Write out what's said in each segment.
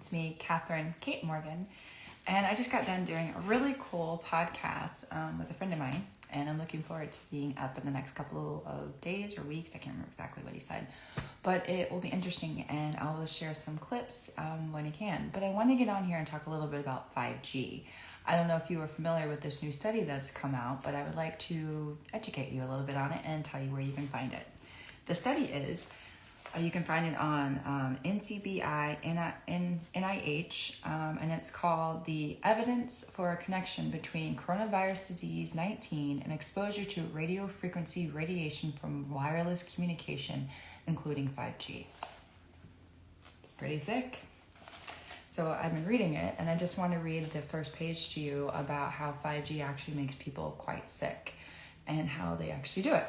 It's me, Kate Morgan, and I just got done doing a really cool podcast with a friend of mine, and I'm looking forward to being up in the next couple of days or weeks. I can't remember exactly what he said, but it will be interesting, and I will share some clips when I can. But I want to get on here and talk a little bit about 5G. I don't know if you are familiar with this new study that's come out, but I would like to educate you a little bit on it and tell you where you can find it. The study is, you can find it on NCBI, NIH, and it's called The Evidence for a Connection Between Coronavirus Disease 19 and Exposure to Radio Frequency Radiation from Wireless Communication, including 5G. It's pretty thick. So I've been reading it, and I just want to read the first page to you about how 5G actually makes people quite sick and how they actually do it.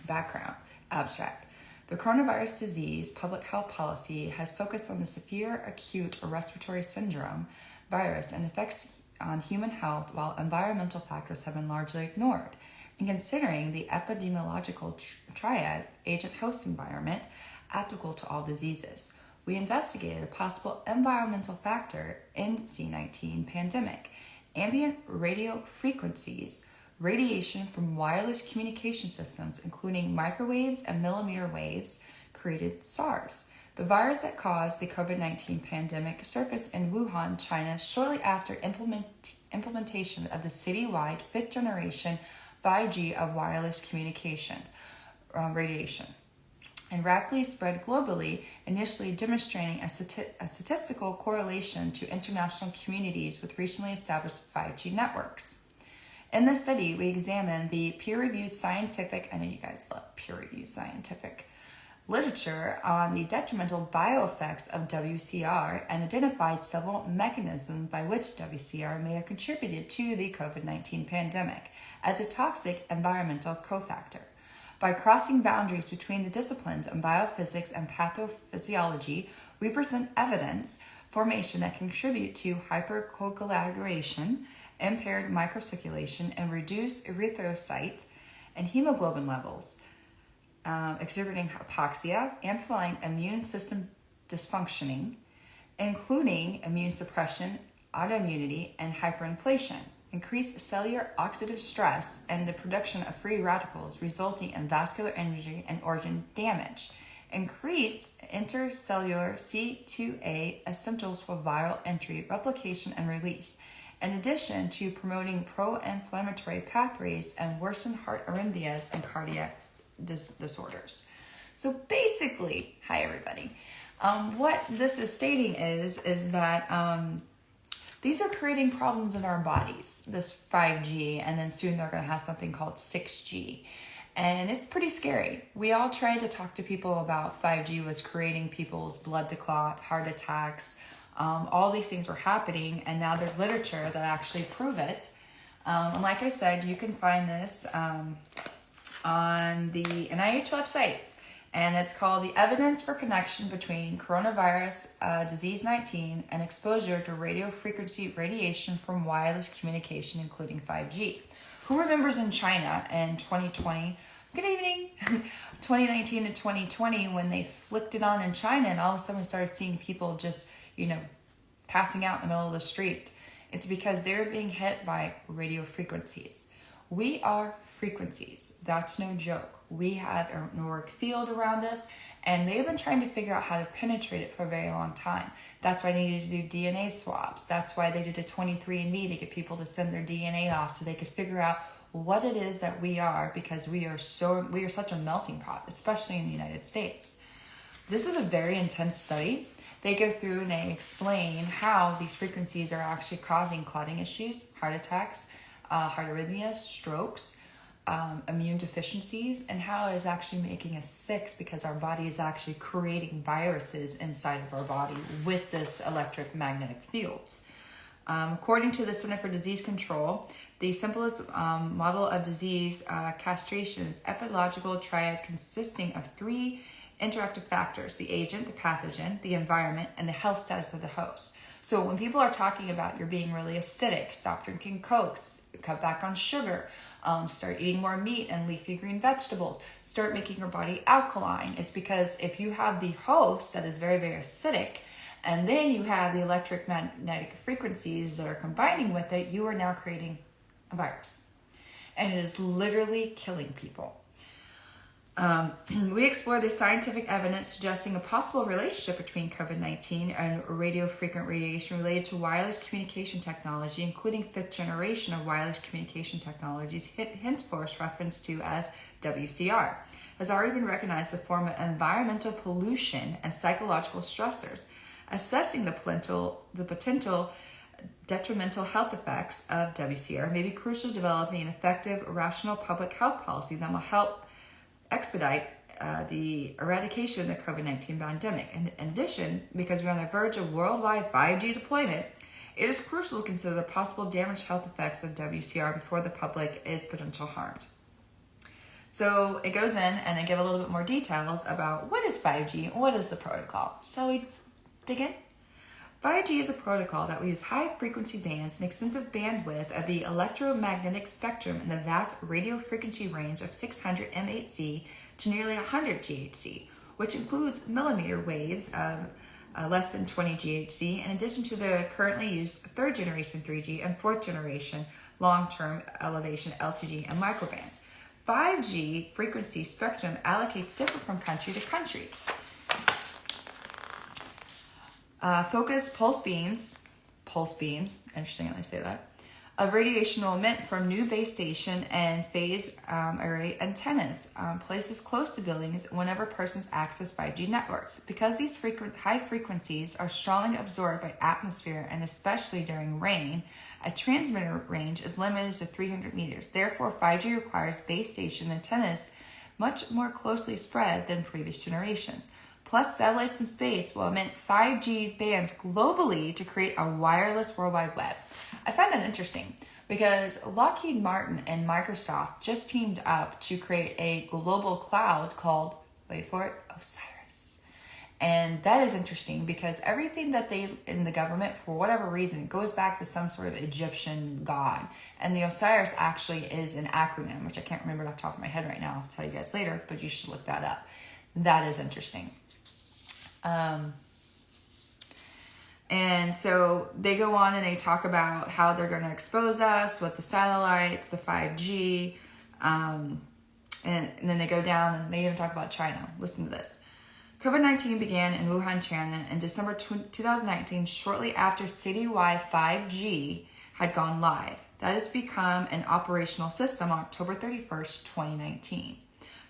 Background, abstract. The coronavirus disease public health policy has focused on the severe acute respiratory syndrome virus and effects on human health, while environmental factors have been largely ignored. In considering the epidemiological triad, agent-host environment, applicable to all diseases, we investigated a possible environmental factor in C19 pandemic, ambient radio frequencies, radiation from wireless communication systems, including microwaves and millimeter waves, created SARS. The virus that caused the COVID-19 pandemic surfaced in Wuhan, China, shortly after implementation of the citywide fifth generation 5G of wireless communication radiation, and rapidly spread globally, initially demonstrating a statistical correlation to international communities with recently established 5G networks. In this study, we examined the peer-reviewed scientific, I know you guys love peer-reviewed scientific, literature on the detrimental bioeffects of WCR and identified several mechanisms by which WCR may have contributed to the COVID-19 pandemic as a toxic environmental cofactor. By crossing boundaries between the disciplines of biophysics and pathophysiology, we present evidence formation that contribute to hypercoagulation, impaired microcirculation, and reduced erythrocyte and hemoglobin levels, exhibiting hypoxia, amplifying immune system dysfunctioning, including immune suppression, autoimmunity, and hyperinflation, increased cellular oxidative stress, and the production of free radicals, resulting in vascular injury and organ damage, increase intercellular C2A, essentials for viral entry, replication, and release, in addition to promoting pro-inflammatory pathways and worsen heart arrhythmias and cardiac disorders. So basically, hi everybody, what this is stating is that these are creating problems in our bodies, this 5G, and then soon they're going to have something called 6G. And it's pretty scary. We all tried to talk to people about 5G was creating people's blood to clot, heart attacks. All these things were happening, and now there's literature that actually prove it. And like I said, you can find this on the NIH website, and it's called The Evidence for Connection Between Coronavirus Disease 19 and Exposure to Radio Frequency Radiation from Wireless Communication, including 5G. Who remembers in China in 2020, good evening, 2019 to 2020, when they flicked it on in China, and all of a sudden we started seeing people just, passing out in the middle of the street? It's because they're being hit by radio frequencies. We are frequencies. That's no joke. We have a auric field around us, and they've been trying to figure out how to penetrate it for a very long time. That's why they needed to do DNA swabs. That's why they did a 23andMe to get people to send their DNA off so they could figure out what it is that we are, because we are such a melting pot, especially in the United States. This is a very intense study. They go through and they explain how these frequencies are actually causing clotting issues, heart attacks, heart arrhythmias, strokes, immune deficiencies, and how it is actually making us sick because our body is actually creating viruses inside of our body with this electromagnetic fields. According to the Center for Disease Control, the simplest model of disease castration is epidemiological triad consisting of three interactive factors: the agent, the pathogen, the environment, and the health status of the host. So when people are talking about you're being really acidic, stop drinking Cokes, cut back on sugar, start eating more meat and leafy green vegetables, start making your body alkaline, it's because if you have the host that is very, very acidic, and then you have the electromagnetic frequencies that are combining with it, you are now creating a virus. And it is literally killing people. We explore the scientific evidence suggesting a possible relationship between COVID-19 and radio frequent radiation related to wireless communication technology, including fifth generation of wireless communication technologies, henceforth referenced to as WCR, has already been recognized as a form of environmental pollution and psychological stressors. Assessing the potential detrimental health effects of WCR may be crucial to developing an effective, rational public health policy that will help expedite the eradication of the COVID-19 pandemic. In addition, because we're on the verge of worldwide 5G deployment, it is crucial to consider the possible damaged health effects of WCR before the public is potentially harmed. So it goes in and I give a little bit more details about what is 5G and what is the protocol. Shall we dig in? 5G is a protocol that will use high-frequency bands and extensive bandwidth of the electromagnetic spectrum in the vast radio frequency range of 600 MHz to nearly 100 GHz, which includes millimeter waves of less than 20 GHz, in addition to the currently used third-generation 3G and fourth-generation long-term elevation LTG and microbands. 5G frequency spectrum allocates differ from country to country. Focus pulse beams, interesting how they say that, of radiation will emit from new base station and phase array antennas, places close to buildings whenever persons access 5G networks. Because these high frequencies are strongly absorbed by atmosphere and especially during rain, a transmitter range is limited to 300 meters. Therefore, 5G requires base station antennas much more closely spread than previous generations. Plus, satellites in space will emit 5G bands globally to create a wireless World Wide Web. I find that interesting because Lockheed Martin and Microsoft just teamed up to create a global cloud called, wait for it, Osiris. And that is interesting because everything that they, in the government, for whatever reason, goes back to some sort of Egyptian god. And the Osiris actually is an acronym, which I can't remember off the top of my head right now. I'll tell you guys later, but you should look that up. That is interesting. And so they go on and they talk about how they're going to expose us with the satellites, the 5G, and then they go down and they even talk about China. Listen to this. COVID-19 began in Wuhan, China in December 2019, shortly after citywide 5G had gone live. That has become an operational system on October 31st, 2019.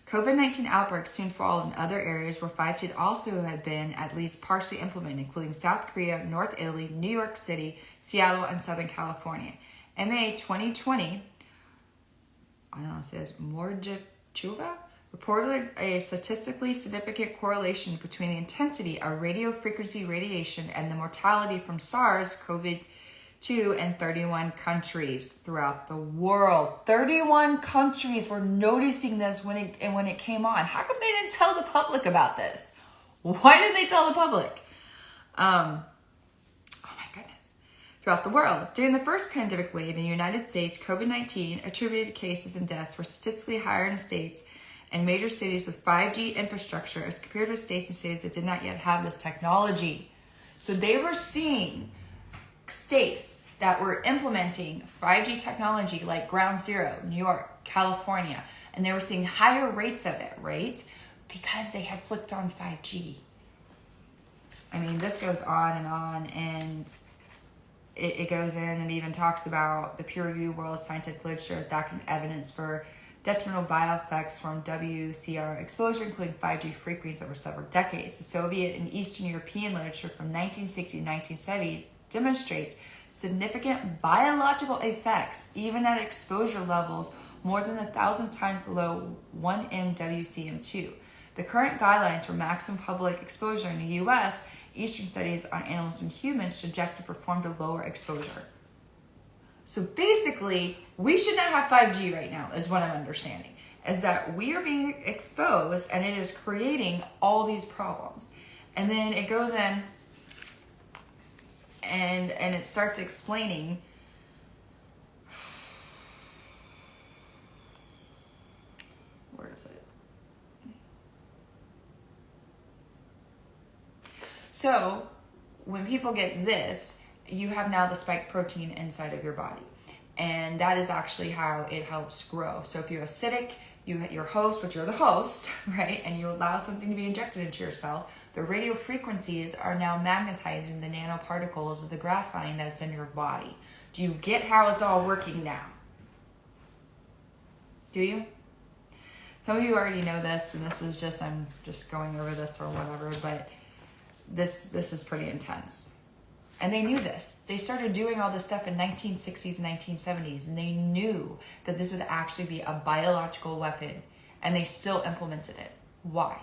COVID-19 outbreaks soon followed in other areas where 5G also had been at least partially implemented, including South Korea, North Italy, New York City, Seattle, and Southern California. MA 2020, I don't know, it says Morjachuva, reported a statistically significant correlation between the intensity of radio frequency radiation and the mortality from SARS-CoV-2 in 31 countries throughout the world. 31 countries were noticing this when it came on. How come they didn't tell the public about this? Why didn't they tell the public? Oh my goodness. Throughout the world. During the first pandemic wave in the United States, COVID-19 attributed cases and deaths were statistically higher in states and major cities with 5G infrastructure as compared with states and cities that did not yet have this technology. So they were seeing states that were implementing 5G technology like Ground Zero, New York, California, and they were seeing higher rates of it, right? Because they had flicked on 5G. I mean, this goes on, and it goes in and even talks about the peer-reviewed world scientific literature as documented evidence for detrimental bioeffects from WCR exposure, including 5G frequencies over several decades. The Soviet and Eastern European literature from 1960 to 1970 demonstrates significant biological effects even at exposure levels more than 1,000 times below 1 mWcm2. The current guidelines for maximum public exposure in the U.S., Eastern studies on animals and humans subject to perform to lower exposure. So basically, we should not have 5G right now, is what I'm understanding, is that we are being exposed and it is creating all these problems. And then it goes in and it starts explaining where is it? So when people get this, you have now the spike protein inside of your body. And that is actually how it helps grow. So if you're acidic, your host, which you're the host, right, and you allow something to be injected into your cell, the radio frequencies are now magnetizing the nanoparticles of the graphene that's in your body. Do you get how it's all working now? Do you? Some of you already know this, and this is just, I'm just going over this or whatever, but this is pretty intense. And they knew this. They started doing all this stuff in 1960s and 1970s, and they knew that this would actually be a biological weapon, and they still implemented it. Why?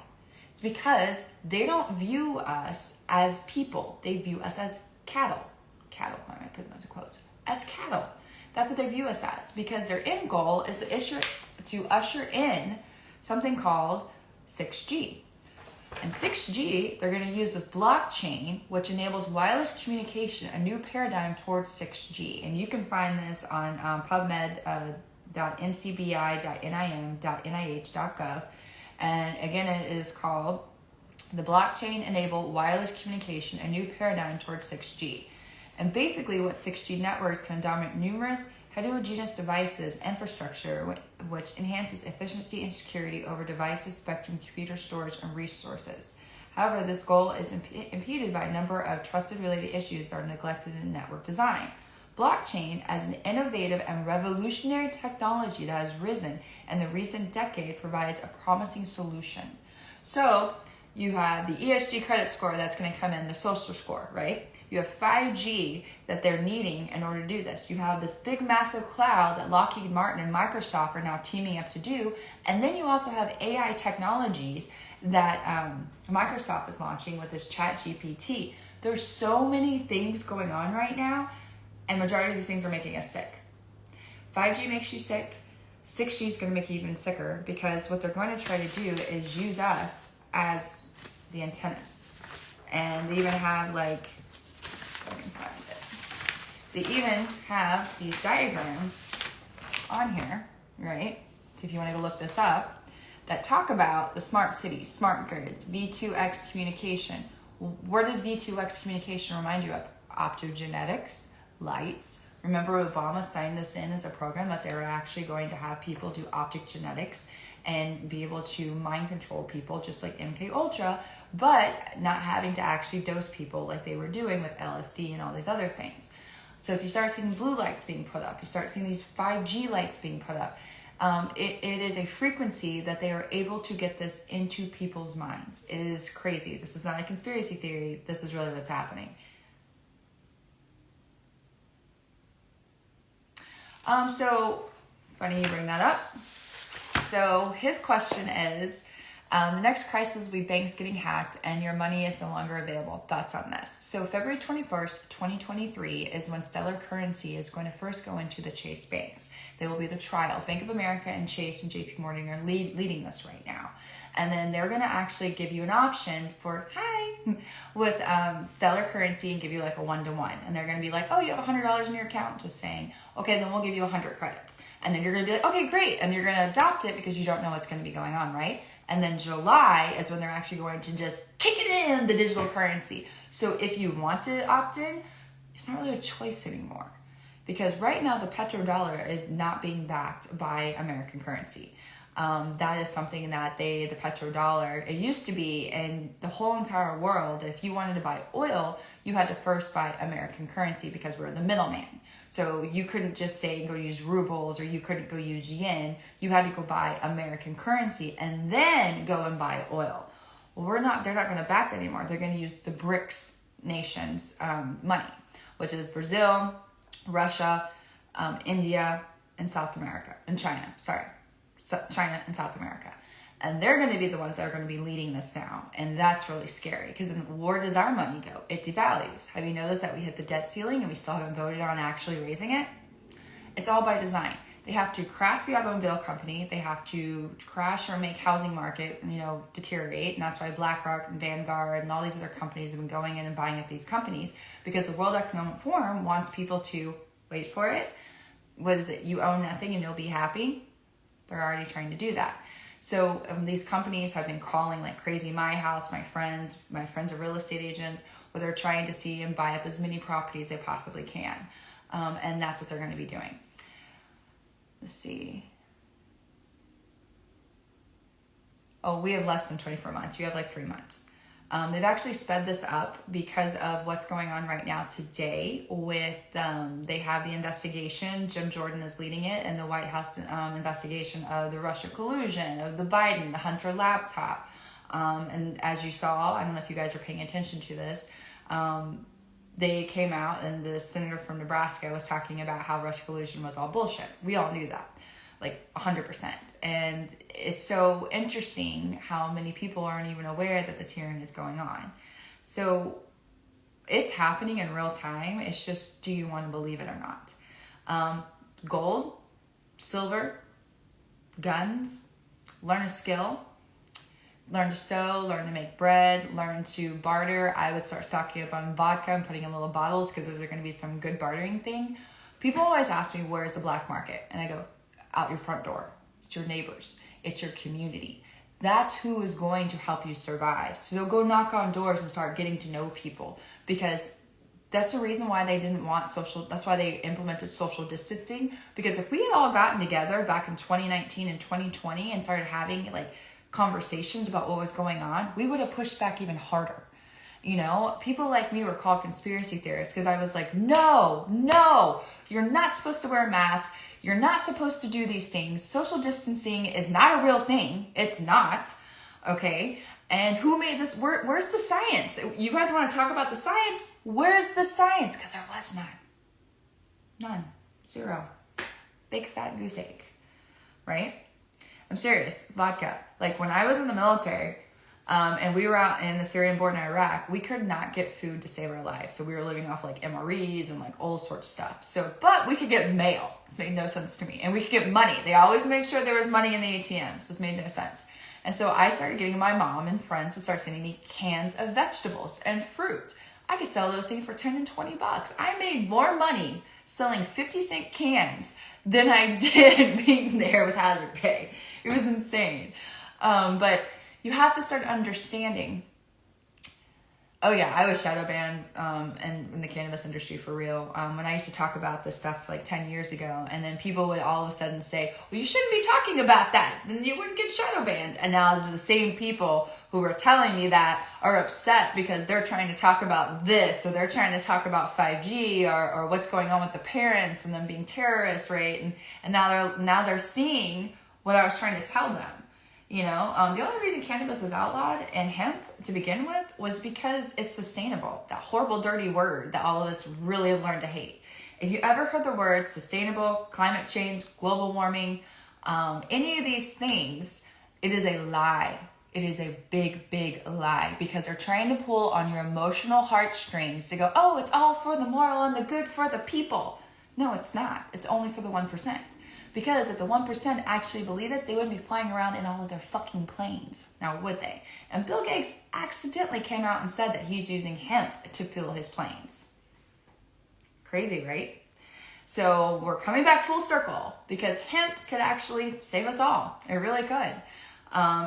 It's because they don't view us as people. They view us as cattle. Cattle, I'm going to put those in quotes. As cattle. That's what they view us as, because their end goal is to usher in something called 6G. And 6G, they're going to use a blockchain, which enables wireless communication, a new paradigm towards 6G. And you can find this on pubmed.ncbi.nim.nih.gov. And again, it is called the Blockchain-Enabled Wireless Communication, a new paradigm towards 6G. And basically what 6G networks can dominate numerous heterogeneous devices infrastructure, which enhances efficiency and security over devices, spectrum, computer storage, and resources. However, this goal is impeded by a number of trusted-related issues that are neglected in network design. Blockchain, as an innovative and revolutionary technology that has risen in the recent decade, provides a promising solution. So, you have the ESG credit score that's going to come in, the social score, right? You have 5G that they're needing in order to do this. You have this big, massive cloud that Lockheed Martin and Microsoft are now teaming up to do. And then you also have AI technologies that Microsoft is launching with this ChatGPT. There's so many things going on right now, and majority of these things are making us sick. 5G makes you sick. 6G is going to make you even sicker, because what they're going to try to do is use us as the antennas. And they even have they even have these diagrams on here, right? So if you want to go look this up, that talk about the smart cities, smart grids, V2X communication. Where does V2X communication remind you of? Optogenetics, lights. Remember Obama signed this in as a program that they were actually going to have people do optic genetics and be able to mind control people just like MK Ultra, but not having to actually dose people like they were doing with LSD and all these other things. So if you start seeing blue lights being put up, you start seeing these 5G lights being put up, it is a frequency that they are able to get this into people's minds. It is crazy. This is not a conspiracy theory. This is really what's happening. So funny you bring that up. So his question is, the next crisis will be banks getting hacked and your money is no longer available. Thoughts on this? So February 21st, 2023 is when Stellar Currency is going to first go into the Chase banks. They will be the trial. Bank of America and Chase and JP Morgan are leading this right now. And then they're going to actually give you an option for, with Stellar Currency and give you like a 1-to-1. And they're going to be like, oh, you have $100 in your account. Just saying, okay, then we'll give you 100 credits. And then you're going to be like, okay, great. And you're going to adopt it because you don't know what's going to be going on, right? And then July is when they're actually going to just kick it in, the digital currency. So if you want to opt in, it's not really a choice anymore. Because right now the petrodollar is not being backed by American currency. That is something that the petrodollar, it used to be in the whole entire world that if you wanted to buy oil, you had to first buy American currency because we're the middleman. So you couldn't just say go use rubles or you couldn't go use yen. You had to go buy American currency and then go and buy oil. Well, they're not going to back that anymore. They're going to use the BRICS nations money, which is Brazil, Russia, India, and South America, and China. China and South America. And they're going to be the ones that are going to be leading this now. And that's really scary because where does our money go? It devalues. Have you noticed that we hit the debt ceiling and we still haven't voted on actually raising it? It's all by design. They have to crash the automobile company. They have to crash or make housing market, deteriorate. And that's why BlackRock and Vanguard and all these other companies have been going in and buying up these companies because the World Economic Forum wants people to, wait for it, what is it? You own nothing and you'll be happy. They're already trying to do that. So these companies have been calling like crazy my house, my friends are real estate agents. where they're trying to see and buy up as many properties they possibly can. And that's what they're going to be doing. Let's see. Oh, we have less than 24 months. You have like 3 months. They've actually sped this up because of what's going on right now today with, they have the investigation. Jim Jordan is leading it, and the White House investigation of the Russia collusion, of the Biden, the Hunter laptop. And as you saw, I don't know if you guys are paying attention to this, they came out and the senator from Nebraska was talking about how Russia collusion was all bullshit. We all knew that, like 100%. And it's so interesting how many people aren't even aware that this hearing is going on. So it's happening in real time. It's just, do you want to believe it or not? Gold, silver, guns, learn a skill, learn to sew, learn to make bread, learn to barter. I would start stocking up on vodka and putting in little bottles because those are going to be some good bartering thing. People always ask me, where's the black market? And I go, out your front door. It's your neighbors. It's your community. That's who is going to help you survive. So go knock on doors and start getting to know people, because that's the reason why they didn't want that's why they implemented social distancing. Because if we had all gotten together back in 2019 and 2020 and started having like conversations about what was going on, we would have pushed back even harder. You know, people like me were called conspiracy theorists because I was like, no, you're not supposed to wear a mask. You're not supposed to do these things. Social distancing is not a real thing. It's not. Okay. And who made this? Where's the science? You guys want to talk about the science? Where's the science? Because there was none. None. Zero. Big fat goose egg. Right? I'm serious. Vodka. Like when I was in the military, and we were out in the Syrian border in Iraq, we could not get food to save our lives. So we were living off like MREs and like all sorts of stuff. So, but we could get mail. This made no sense to me. And we could get money. They always make sure there was money in the ATMs. This made no sense. And so I started getting my mom and friends to start sending me cans of vegetables and fruit. I could sell those things for 10 and 20 bucks. I made more money selling 50-cent cans than I did being there with hazard pay. It was insane. But you have to start understanding. Oh yeah, I was shadow banned and in the cannabis industry for real. When I used to talk about this stuff like 10 years ago, and then people would all of a sudden say, well, you shouldn't be talking about that, then you wouldn't get shadow banned. And now the same people who were telling me that are upset because they're trying to talk about this, or they're trying to talk about 5G or what's going on with the parents and them being terrorists, right? And now they're seeing what I was trying to tell them. You know, the only reason cannabis was outlawed and hemp to begin with was because it's sustainable. That horrible, dirty word that all of us really have learned to hate. If you ever heard the word sustainable, climate change, global warming, any of these things, it is a lie. It is a big, big lie, because they're trying to pull on your emotional heartstrings to go, oh, it's all for the moral and the good for the people. No, it's not. It's only for the 1%. Because if the 1% actually believe it, they wouldn't be flying around in all of their fucking planes. Now, would they? And Bill Gates accidentally came out and said that he's using hemp to fuel his planes. Crazy, right? So we're coming back full circle, because hemp could actually save us all. It really could.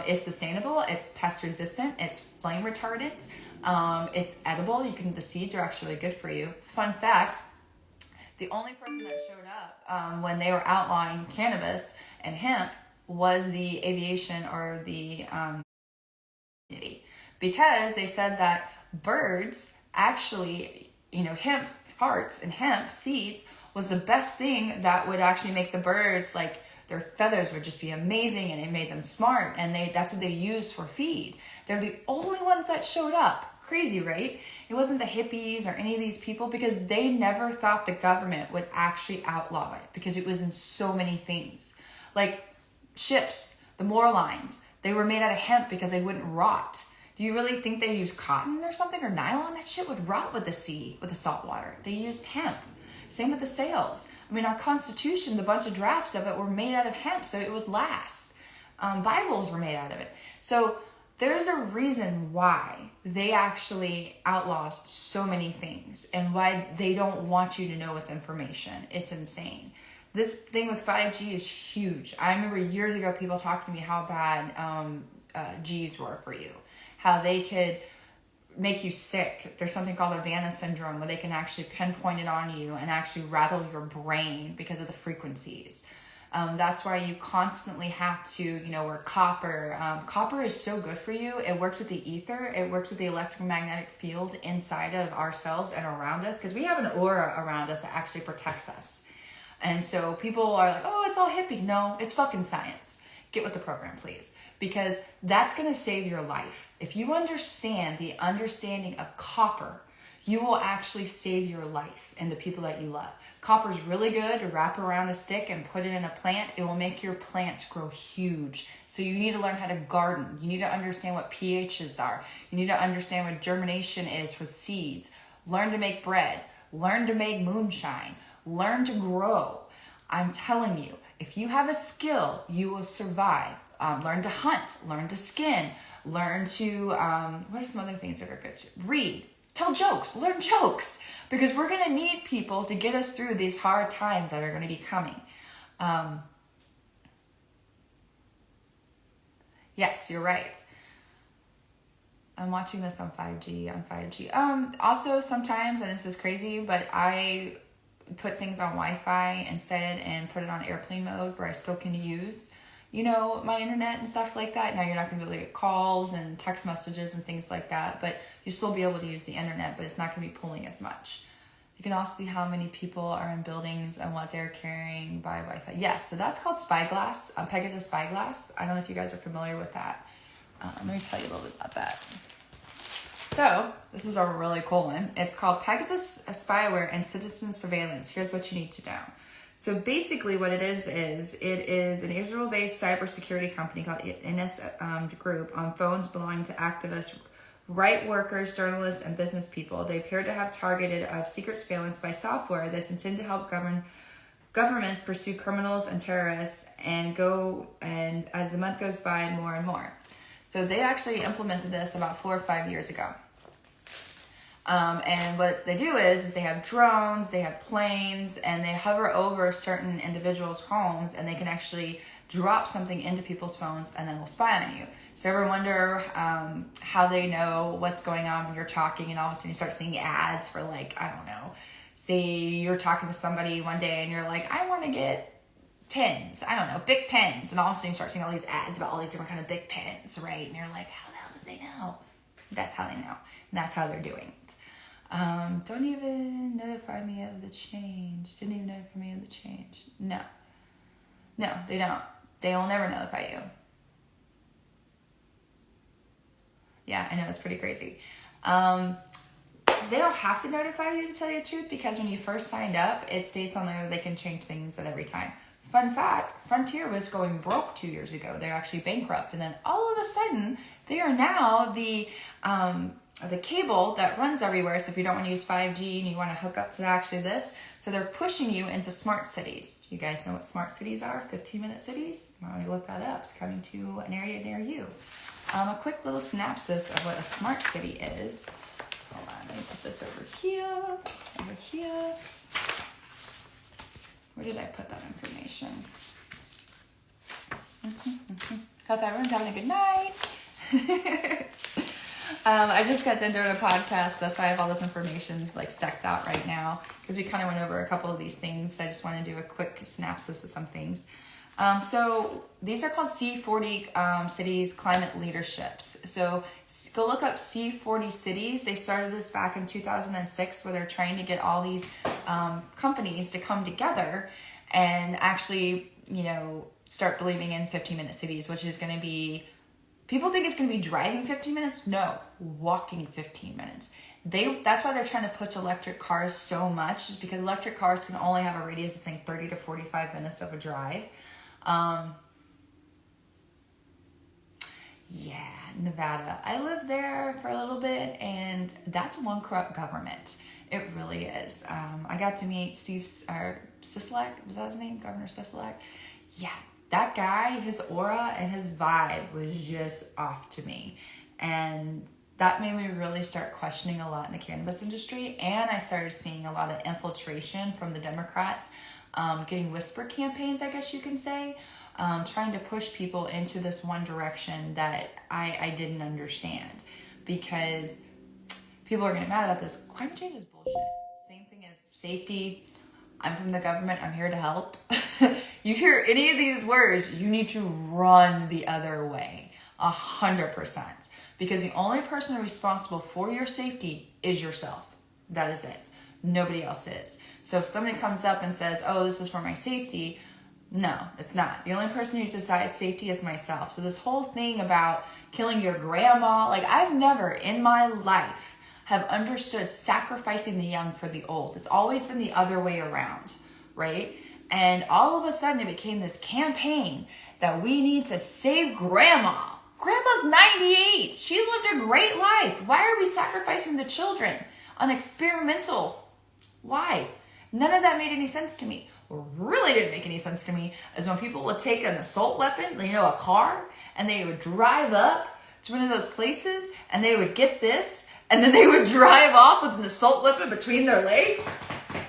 It's sustainable. It's pest resistant. It's flame retardant. It's edible. The seeds are actually good for you. Fun fact. The only person that showed up when they were outlawing cannabis and hemp was the aviation or the community, because they said that birds actually, hemp parts and hemp seeds was the best thing that would actually make the birds, like their feathers would just be amazing, and it made them smart, and that's what they used for feed. They're the only ones that showed up. Crazy, right? It wasn't the hippies or any of these people, because they never thought the government would actually outlaw it, because it was in so many things. Like ships, the moor lines, they were made out of hemp because they wouldn't rot. Do you really think they used cotton or something, or nylon? That shit would rot with the sea, with the salt water. They used hemp. Same with the sails. I mean, our Constitution, the bunch of drafts of it were made out of hemp so it would last. Bibles were made out of it. So there's a reason why they actually outlaw so many things, and why they don't want you to know it's information. It's insane. This thing with 5G is huge. I remember years ago people talking to me how bad Gs were for you. How they could make you sick. There's something called Havana syndrome where they can actually pinpoint it on you and actually rattle your brain because of the frequencies. That's why you constantly have to, wear copper. Copper is so good for you. It works with the ether. It works with the electromagnetic field inside of ourselves and around us, because we have an aura around us that actually protects us. And so people are like, oh, it's all hippie. No, it's fucking science. Get with the program, please. Because that's going to save your life. If you understand the understanding of copper, you will actually save your life and the people that you love. Copper is really good to wrap around a stick and put it in a plant. It will make your plants grow huge. So you need to learn how to garden. You need to understand what pHs are. You need to understand what germination is for seeds. Learn to make bread. Learn to make moonshine. Learn to grow. I'm telling you, if you have a skill, you will survive. Learn to hunt. Learn to skin. Learn to, what are some other things that are good? Read. Tell jokes, learn jokes, because we're going to need people to get us through these hard times that are going to be coming. Yes, you're right. I'm watching this on 5G. Also, sometimes, and this is crazy, but I put things on Wi-Fi instead and put it on airplane mode where I still can use, my internet and stuff like that. Now you're not going to be able to get calls and text messages and things like that, but you'll still be able to use the internet, but it's not going to be pulling as much. You can also see how many people are in buildings and what they're carrying by Wi-Fi. Yes, so that's called spyglass, Pegasus spyglass. I don't know if you guys are familiar with that. Let me tell you a little bit about that. So this is a really cool one. It's called Pegasus Spyware and Citizen Surveillance. Here's what you need to know. So basically what it is it is an Israel-based cybersecurity company called NS Group on phones belonging to activists, right workers, journalists, and business people. They appear to have targeted secret surveillance by software that's intended to help governments pursue criminals and terrorists and as the month goes by, more and more. So they actually implemented this about 4 or 5 years ago. And what they do is they have drones, they have planes, and they hover over certain individuals' homes, and they can actually drop something into people's phones and then they'll spy on you. So ever wonder how they know what's going on when you're talking, and all of a sudden you start seeing ads for, like, I don't know, say you're talking to somebody one day and you're like, I want to get pens, I don't know, big pens, and all of a sudden you start seeing all these ads about all these different kind of big pens, right? And you're like, how the hell do they know? That's how they know, and that's how they're doing it. Don't even notify me of the change. Didn't even notify me of the change. No, they don't. They will never notify you. Yeah, I know, it's pretty crazy. They don't have to notify you, to tell you the truth, because when you first signed up, it states on there that they can change things at every time. Fun fact, Frontier was going broke 2 years ago. They're actually bankrupt. And then all of a sudden, they are now the cable that runs everywhere. So if you don't want to use 5G and you want to hook up to actually this, so they're pushing you into smart cities. You guys know what smart cities are? 15-minute cities? Why don't you look that up? It's coming to an area near you. A quick little synopsis of what a smart city is. Hold on, let me put this over here. Where did I put that information? Hope everyone's having a good night. I just got done doing a podcast, so that's why I have all this information like stacked out right now, because we kind of went over a couple of these things. I just want to do a quick synopsis of some things. So these are called C40 cities climate leaderships. So go look up C40 cities. They started this back in 2006, where they're trying to get all these companies to come together and actually, start believing in 15-minute cities, which is going to be, people think it's going to be driving 15 minutes. No, walking 15 minutes. That's why they're trying to push electric cars so much, is because electric cars can only have a radius of 30 to 45 minutes of a drive. Yeah, Nevada. I lived there for a little bit, and that's one corrupt government. It really is. I got to meet Steve Sisolak. Was that his name? Governor Sisolak? Yeah, that guy, his aura and his vibe was just off to me. And that made me really start questioning a lot in the cannabis industry. And I started seeing a lot of infiltration from the Democrats, getting whisper campaigns, I guess you can say, trying to push people into this one direction that I didn't understand. Because People are getting mad about this. Climate change is bullshit. Same thing as safety. I'm from the government. I'm here to help. You hear any of these words, you need to run the other way. 100%. Because the only person responsible for your safety is yourself. That is it. Nobody else is. So if somebody comes up and says, oh, this is for my safety, no, it's not. The only person who decides safety is myself. So this whole thing about killing your grandma, like I've never in my life have understood sacrificing the young for the old. It's always been the other way around, right? And all of a sudden it became this campaign that we need to save grandma. Grandma's 98. She's lived a great life. Why are we sacrificing the children on experimental? Why? None of that made any sense to me. What really didn't make any sense to me is when people would take an assault weapon, a car, and they would drive up to one of those places and they would get this and then they would drive off with an assault weapon between their legs.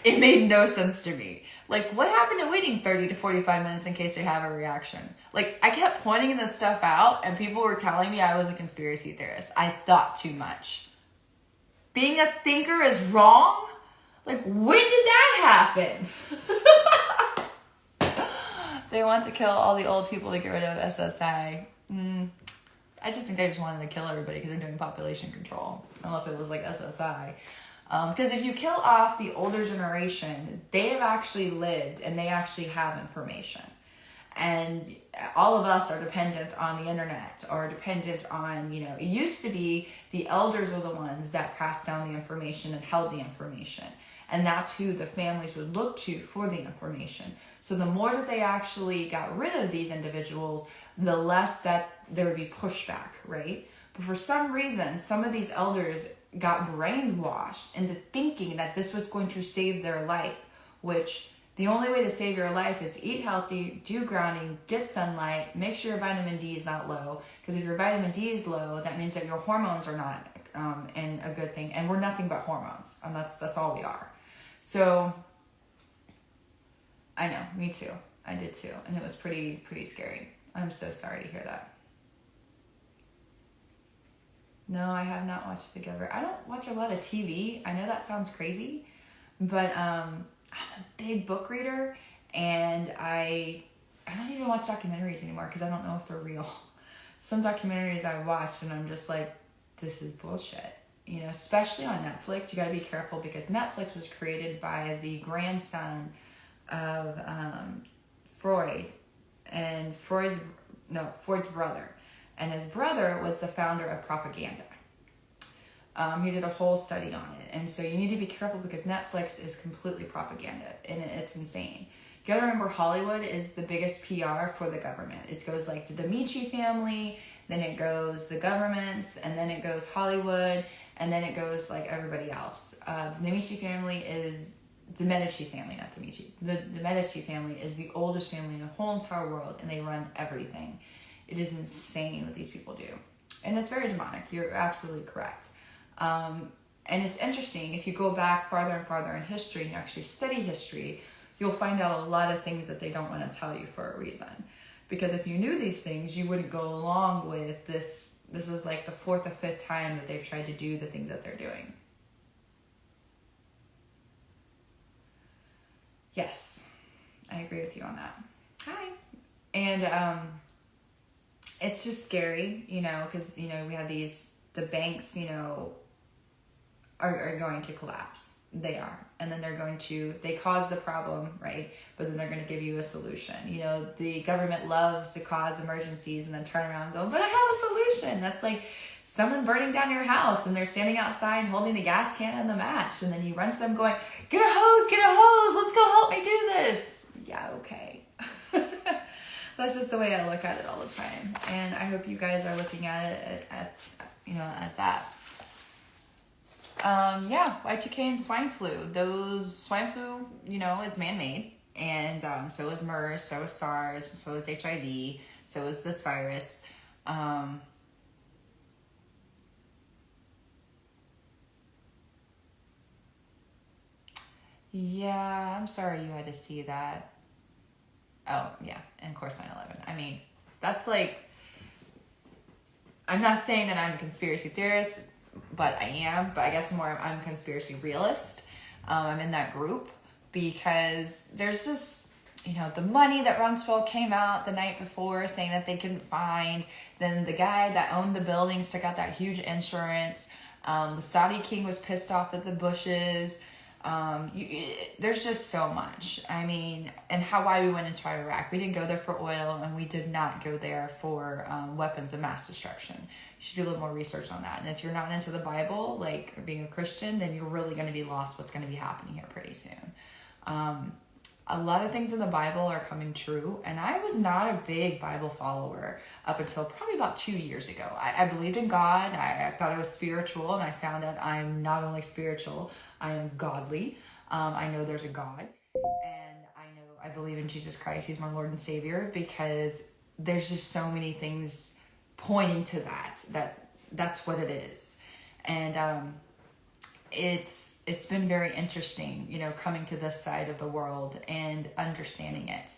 It made no sense to me. Like, what happened to waiting 30 to 45 minutes in case they have a reaction? Like, I kept pointing this stuff out and people were telling me I was a conspiracy theorist. I thought too much. Being a thinker is wrong? Like, when did that happen? They want to kill all the old people to get rid of SSI. I just think they just wanted to kill everybody because they're doing population control. I don't know if it was like SSI. Because if you kill off the older generation, they have actually lived and they actually have information. And all of us are dependent on the internet or dependent on, it used to be the elders were the ones that passed down the information and held the information. And that's who the families would look to for the information. So the more that they actually got rid of these individuals, the less that there would be pushback, right? But for some reason, some of these elders got brainwashed into thinking that this was going to save their life, which the only way to save your life is to eat healthy, do grounding, get sunlight, make sure your vitamin D is not low. Because if your vitamin D is low, that means that your hormones are not in a good thing. And we're nothing but hormones. That's all we are. So, I know, me too. I did too. And it was pretty scary. I'm so sorry to hear that. No, I have not watched The Giver. I don't watch a lot of TV. I know that sounds crazy, but I'm a big book reader, and I don't even watch documentaries anymore because I don't know if they're real. Some documentaries I watched, and I'm just like, this is bullshit. Especially on Netflix, you got to be careful because Netflix was created by the grandson of Freud and Freud's brother. And his brother was the founder of propaganda. He did a whole study on it. And so you need to be careful because Netflix is completely propaganda and it's insane. You gotta remember Hollywood is the biggest PR for the government. It goes like the Medici family, then it goes the governments, and then it goes Hollywood, and then it goes like everybody else. The Medici family is the Medici family, not Medici. The Medici family is the oldest family in the whole entire world, and they run everything. It is insane what these people do. And it's very demonic. You're absolutely correct. And it's interesting, if you go back farther and farther in history and you actually study history, you'll find out a lot of things that they don't want to tell you for a reason. Because if you knew these things, you wouldn't go along with this. This is like the 4th or 5th time that they've tried to do the things that they're doing. Yes, I agree with you on that. Hi. And it's just scary, because, we have the banks, are going to collapse. They are. And then they cause the problem, right? But then they're going to give you a solution. The government loves to cause emergencies and then turn around and go, but I have a solution. That's like someone burning down your house and they're standing outside holding the gas can and the match. And then you run to them going, get a hose, let's go help me do this. Yeah, okay. That's just the way I look at it all the time. And I hope you guys are looking at it as that. Y2K and swine flu. Those swine flu, it's man-made. And so is MERS, so is SARS, so is HIV, so is this virus. Yeah, I'm sorry you had to see that. Oh, yeah, and of course 9/11. I mean, that's like, I'm not saying that I'm a conspiracy theorist, but I am. But I guess more I'm conspiracy realist. I'm in that group because there's just, the money that Rumsfeld came out the night before saying that they couldn't find. Then the guy that owned the buildings took out that huge insurance. The Saudi king was pissed off at the Bushes. There's just so much. I mean, and why we went into Iraq. We didn't go there for oil, and we did not go there for weapons of mass destruction. You should do a little more research on that. And if you're not into the Bible, like being a Christian, then you're really going to be lost what's going to be happening here pretty soon. A lot of things in the Bible are coming true, and I was not a big Bible follower up until probably about 2 years ago. I believed in God. I thought I was spiritual, and I found out I'm not only spiritual, I am godly. I know there's a God, and I believe in Jesus Christ. He's my Lord and Savior, because there's just so many things pointing to that's what it is. And it's been very interesting, coming to this side of the world and understanding it.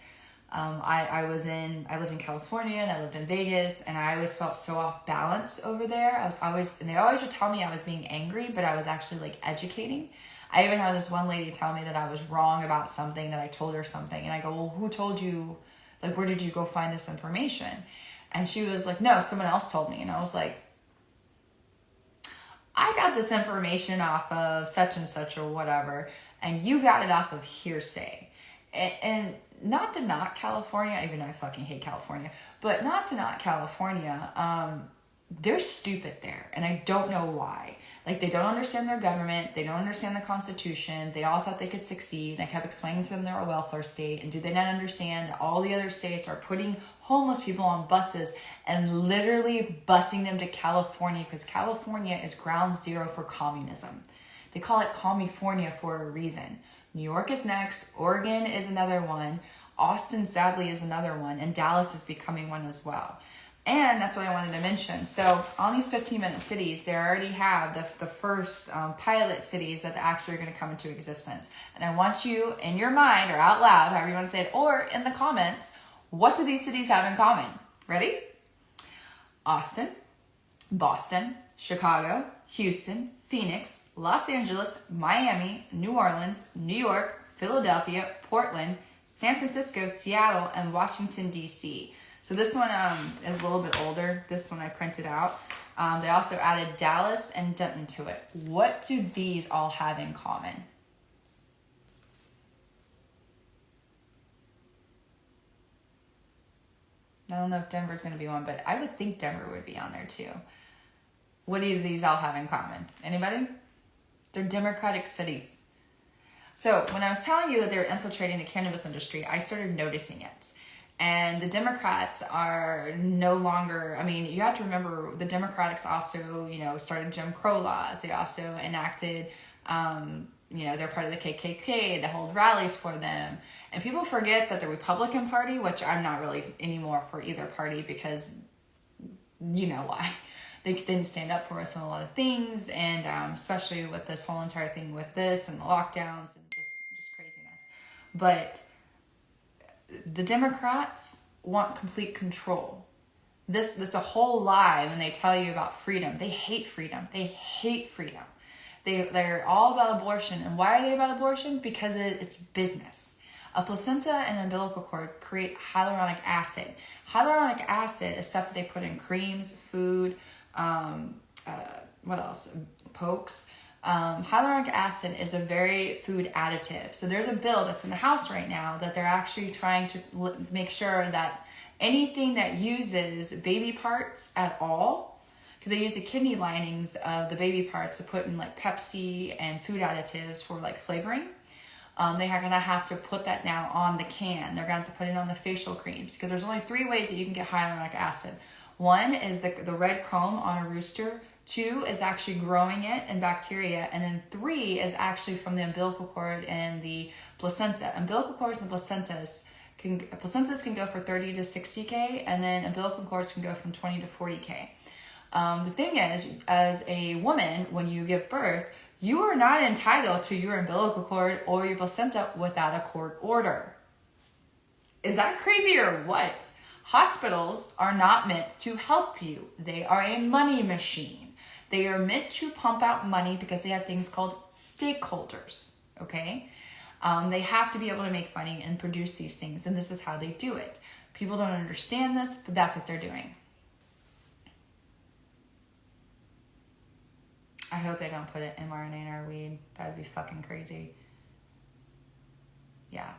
I lived in California, and I lived in Vegas, and I always felt so off balance over there. And they always would tell me I was being angry, but I was actually like educating. I even had this one lady tell me that I was wrong about something, that I told her something. And I go, well, who told you? Like, where did you go find this information? And she was like, no, someone else told me. And I was like, I got this information off of such and such or whatever, and you got it off of hearsay. And not to knock California, even though I fucking hate California, but not to knock California, they're stupid there, and I don't know why. Like, they don't understand their government, they don't understand the Constitution, they all thought they could succeed, and I kept explaining to them they're a welfare state, and do they not understand that all the other states are putting homeless people on buses and literally busing them to California, because California is ground zero for communism. They call it California for a reason. New York is next, Oregon is another one, Austin sadly is another one, and Dallas is becoming one as well. And that's what I wanted to mention. So on these 15-minute cities, they already have the first pilot cities that actually are going to come into existence. And I want you, in your mind, or out loud, however you want to say it, or in the comments, what do these cities have in common? Ready? Austin, Boston, Chicago, Houston, Phoenix, Los Angeles, Miami, New Orleans, New York, Philadelphia, Portland, San Francisco, Seattle, and Washington, D.C. So this one is a little bit older. This one I printed out. They also added Dallas and Denton to it. What do these all have in common? I don't know if Denver's going to be one, but I would think Denver would be on there too. What do these all have in common? Anybody? They're Democratic cities. So when I was telling you that they were infiltrating the cannabis industry, I started noticing it. And the Democrats are no longer, you have to remember the Democrats also, started Jim Crow laws. They also enacted, they're part of the KKK. They hold rallies for them. And people forget that the Republican Party, which I'm not really anymore for either party because you know why. They didn't stand up for us in a lot of things. And especially with this whole entire thing with this and the lockdowns and just craziness. But the Democrats want complete control. That's a whole lie when they tell you about freedom. They hate freedom. They hate freedom. They're all about abortion. And why are they about abortion? Because it's business. A placenta and umbilical cord create hyaluronic acid. Hyaluronic acid is stuff that they put in creams, food, what else? Pokes. Hyaluronic acid is a very food additive. So there's a bill that's in the House right now that they're actually trying to make sure that anything that uses baby parts at all, because they use the kidney linings of the baby parts to put in like Pepsi and food additives for like flavoring. They're going to have to put that now on the can. They're going to have to put it on the facial creams because there's only 3 ways that you can get hyaluronic acid. 1 is the red comb on a rooster. 2 is actually growing it in bacteria. And then 3 is actually from the umbilical cord and the placenta. Umbilical cords and placentas can go for 30 to 60K, and then umbilical cords can go from 20 to 40K. The thing is, as a woman, when you give birth, you are not entitled to your umbilical cord or your placenta without a court order. Is that crazy or what? Hospitals are not meant to help you. They are a money machine. They are meant to pump out money because they have things called stakeholders, okay? They have to be able to make money and produce these things, and this is how they do it. People don't understand this, but that's what they're doing. I hope they don't put an mRNA in our weed. That would be fucking crazy. Yeah.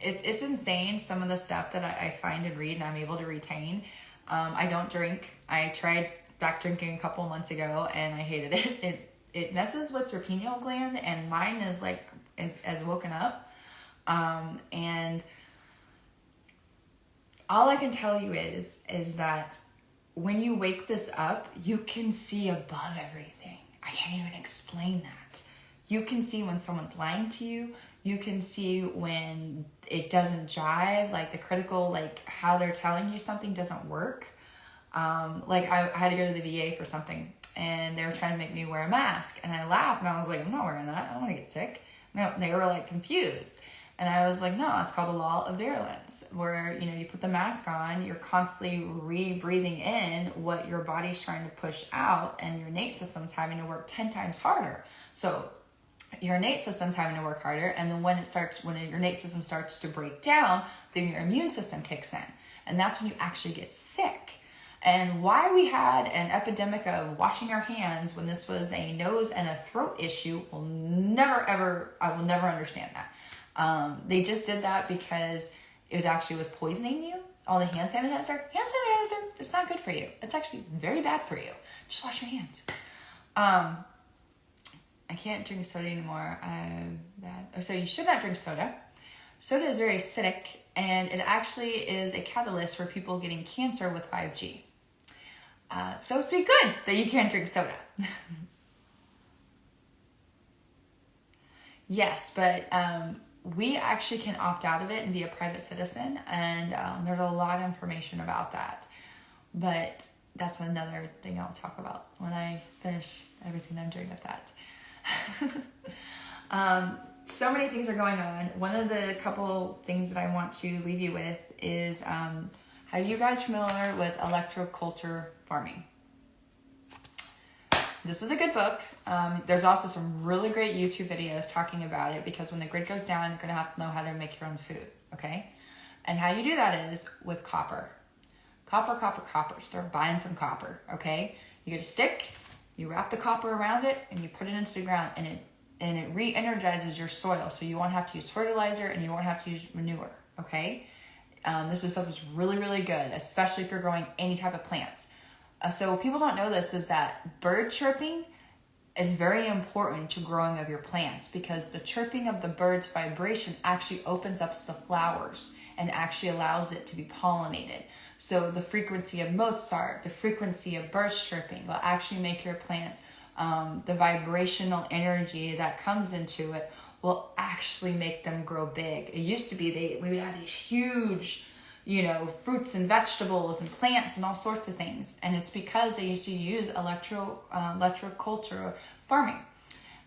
It's insane, some of the stuff that I find and read and I'm able to retain. I don't drink. I tried back drinking a couple months ago and I hated it. It messes with your pineal gland, and mine is like, is woken up. And all I can tell you is that when you wake this up, you can see above everything. I can't even explain that. You can see when someone's lying to you. You can see when it doesn't jive, like the critical, like how they're telling you something doesn't work. Like I had to go to the VA for something and they were trying to make me wear a mask, and I laughed and I was like, I'm not wearing that. I don't want to get sick. No, they were like confused. And I was like, no, it's called the law of virulence, where, you put the mask on, you're constantly re-breathing in what your body's trying to push out, and your innate system's having to work 10 times harder. So your innate system's having to work harder, and then when your innate system starts to break down, then your immune system kicks in. And that's when you actually get sick. And why we had an epidemic of washing our hands when this was a nose and a throat issue, I will never understand that. They just did that because it actually was poisoning you. All the hand sanitizer, it's not good for you. It's actually very bad for you. Just wash your hands. I can't drink soda anymore. So you should not drink soda. Soda is very acidic, and it actually is a catalyst for people getting cancer with 5G. So it's pretty good that you can't drink soda. Yes, but we actually can opt out of it and be a private citizen, and there's a lot of information about that. But that's another thing I'll talk about when I finish everything I'm doing with that. So many things are going on. One of the couple things that I want to leave you with is, are you guys familiar with electroculture farming? This is a good book. There's also some really great YouTube videos talking about it, because when the grid goes down, you're going to have to know how to make your own food, okay? And how you do that is with copper. Copper. Start buying some copper, okay? You get a stick, you wrap the copper around it, and you put it into the ground, and it re-energizes your soil, so you won't have to use fertilizer and you won't have to use manure, okay? This stuff is really, really good, especially if you're growing any type of plants. So people don't know this, is that bird chirping is very important to growing of your plants, because the chirping of the bird's vibration actually opens up the flowers and actually allows it to be pollinated. So the frequency of Mozart, the frequency of birds chirping will actually make your plants, the vibrational energy that comes into it will actually make them grow big. It used to be we would have these huge, fruits and vegetables and plants and all sorts of things. And it's because they used to use electroculture farming.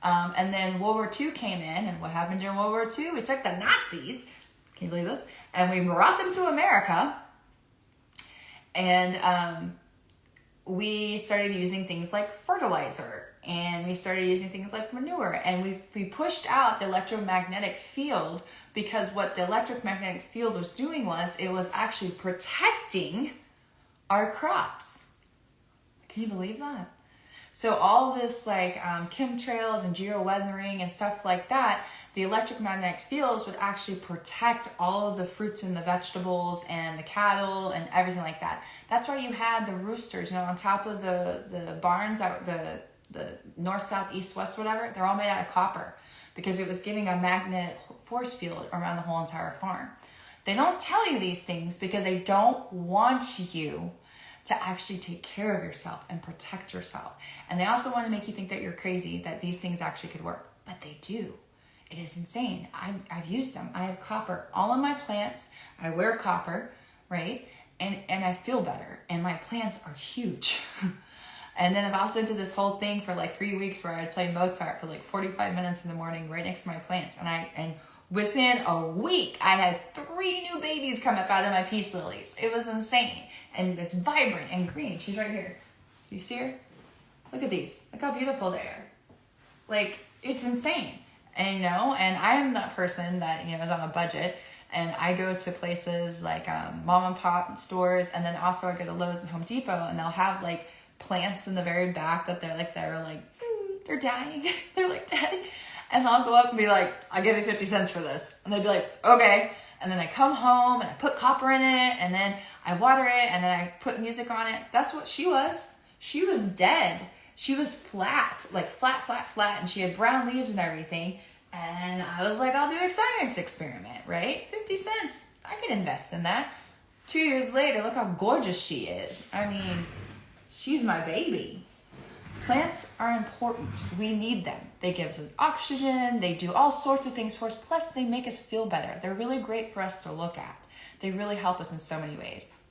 And then World War II came in, and what happened during World War II? We took the Nazis, can you believe this? And we brought them to America. And we started using things like fertilizer, and we started using things like manure, and we pushed out the electromagnetic field, because what the electromagnetic field was doing was it was actually protecting our crops. Can you believe that? So all this like chemtrails and geoweathering and stuff like that, the electromagnetic fields would actually protect all of the fruits and the vegetables and the cattle and everything like that. That's why you had the roosters, on top of the barns, the north, south, east, west, whatever. They're all made out of copper, because it was giving a magnetic force field around the whole entire farm. They don't tell you these things because they don't want you to actually take care of yourself and protect yourself. And they also want to make you think that you're crazy, that these things actually could work. But they do. It is insane. I've used them. I have copper all in my plants. I wear copper, right? And I feel better. And my plants are huge. And then I've also did this whole thing for like 3 weeks where I'd play Mozart for like 45 minutes in the morning right next to my plants. And within a week, I had 3 new babies come up out of my peace lilies. It was insane. And it's vibrant and green. She's right here. You see her? look at these. Look how beautiful they are. Like, it's insane. And, you know, and I am that person that, you know, is on a budget. And I go to places like mom and pop stores. And then also I go to Lowe's and Home Depot. And they'll have, like, plants in the very back that they're like, they're dying. They're, like, dead. And I'll go up and be like, I'll give you 50 cents for this. And they'd be like, okay. And then I come home and I put copper in it. And then I water it. And then I put music on it. That's what she was. She was dead. She was flat, like flat, and she had brown leaves and everything. And I was like, I'll do a science experiment, right? 50 cents, I can invest in that. 2 years later, look how gorgeous she is. I mean, she's my baby. Plants are important. We need them. They give us oxygen. They do all sorts of things for us. Plus, they make us feel better. They're really great for us to look at. They really help us in so many ways.